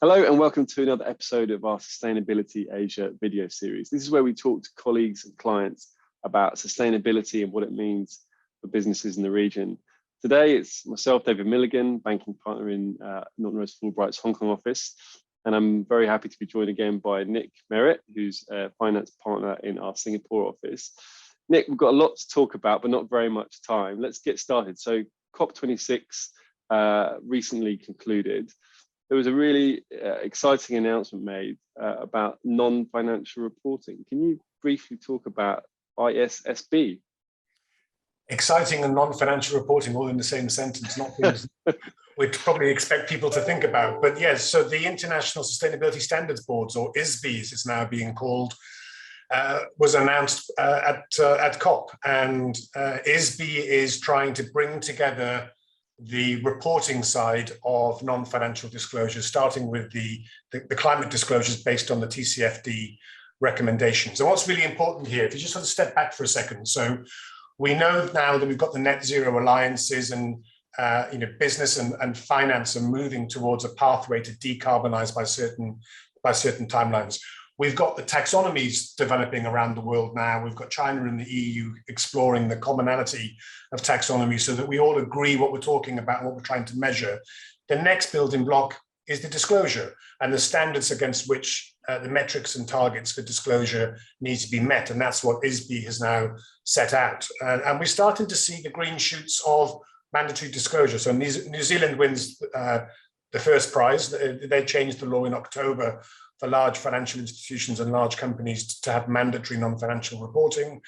Hello and welcome to another episode of our Sustainability Asia video series. This is where we talk to colleagues and clients about sustainability and what it means for businesses in the region. Today it's myself, David Milligan, banking partner in Norton Rose Fulbright's Hong Kong office. And I'm very happy to be joined again by Nick Merritt, who's a finance partner in our Singapore office. Nick, we've got a lot to talk about, but not very much time. Let's get started. So COP26 recently concluded. There was a really exciting announcement made about non-financial reporting. Can you briefly talk about ISSB? Exciting and non-financial reporting all in the same sentence, not things we'd probably expect people to think about. But yes, so the International Sustainability Standards Boards, or ISSB as it's now being called, was announced at COP. And ISSB is trying to bring together the reporting side of non-financial disclosures, starting with the climate disclosures based on the TCFD recommendations. And what's really important here, if you just sort of step back for a second, so we know now that we've got the net zero alliances and business and finance are moving towards a pathway to decarbonize by certain timelines. We've got the taxonomies developing around the world now. We've got China and the EU exploring the commonality of taxonomy so that we all agree what we're talking about and what we're trying to measure. The next building block is the disclosure and the standards against which the metrics and targets for disclosure need to be met. And that's what ISSB has now set out. And we're starting to see the green shoots of mandatory disclosure. So New Zealand wins the first prize. They changed the law in October for large financial institutions and large companies to have mandatory non-financial reporting.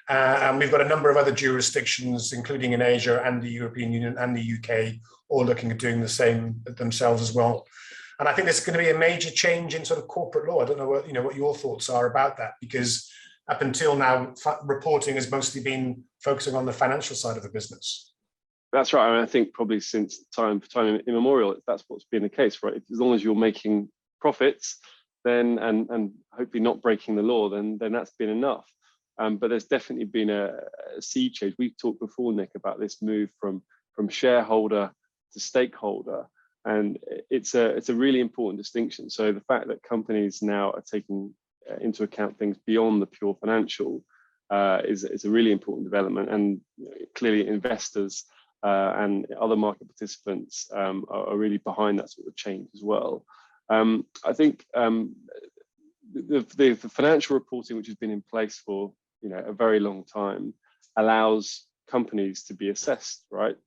And we've got a number of other jurisdictions, including in Asia and the European Union and the UK, all looking at doing the same themselves as well. And I think there's going to be a major change in sort of corporate law. I don't know what your thoughts are about that, because up until now, reporting has mostly been focusing on the financial side of the business. That's right. I mean, I think probably since time immemorial, that's what's been the case, right? As long as you're making profits, then and hopefully not breaking the law, then that's been enough. But there's definitely been a sea change. We've talked before, Nick, about this move from shareholder to stakeholder, and it's a really important distinction. So the fact that companies now are taking into account things beyond the pure financial is a really important development, and clearly investors and other market participants are really behind that sort of change as well. I think the financial reporting, which has been in place for a very long time, allows companies to be assessed, right?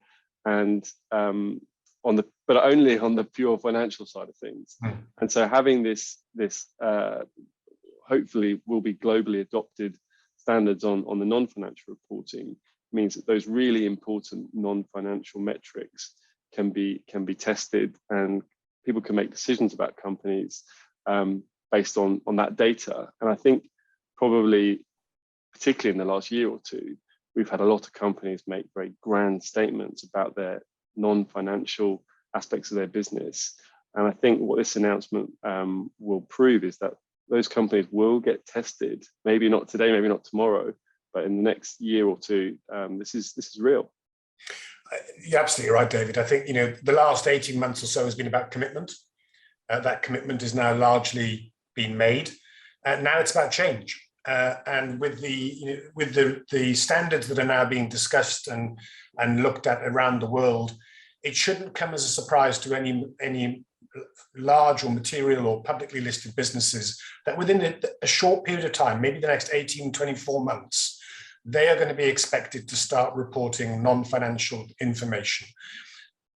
And but only on the pure financial side of things. And so having this hopefully will be globally adopted standards on the non-financial reporting means that those really important non-financial metrics can be tested, and people can make decisions about companies based on that data. And I think probably, particularly in the last year or two, we've had a lot of companies make very grand statements about their non-financial aspects of their business. And I think what this announcement will prove is that those companies will get tested, maybe not today, maybe not tomorrow, but in the next year or two. This is real. You're absolutely right, David. I think the last 18 months or so has been about commitment. That commitment is now largely been made. Now it's about change. And with the standards that are now being discussed and looked at around the world, it shouldn't come as a surprise to any large or material or publicly listed businesses that within a short period of time, maybe the next 18, 24 months, they are going to be expected to start reporting non-financial information.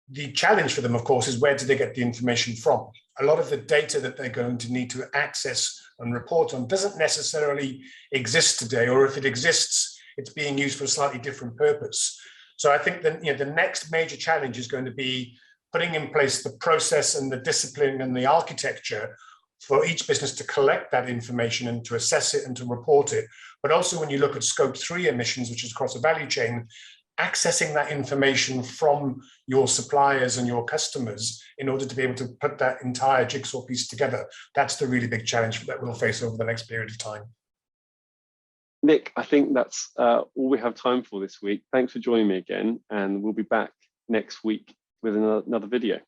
The challenge for them, of course, is where do they get the information from? A lot of the data that they're going to need to access and report on doesn't necessarily exist today, or if it exists, it's being used for a slightly different purpose. So I think that the next major challenge is going to be putting in place the process and the discipline and the architecture for each business to collect that information and to assess it and to report it. But also when you look at scope 3 emissions, which is across the value chain, accessing that information from your suppliers and your customers in order to be able to put that entire jigsaw piece together. That's the really big challenge that we'll face over the next period of time. Nick, I think that's all we have time for this week. Thanks for joining me again, and we'll be back next week with another video.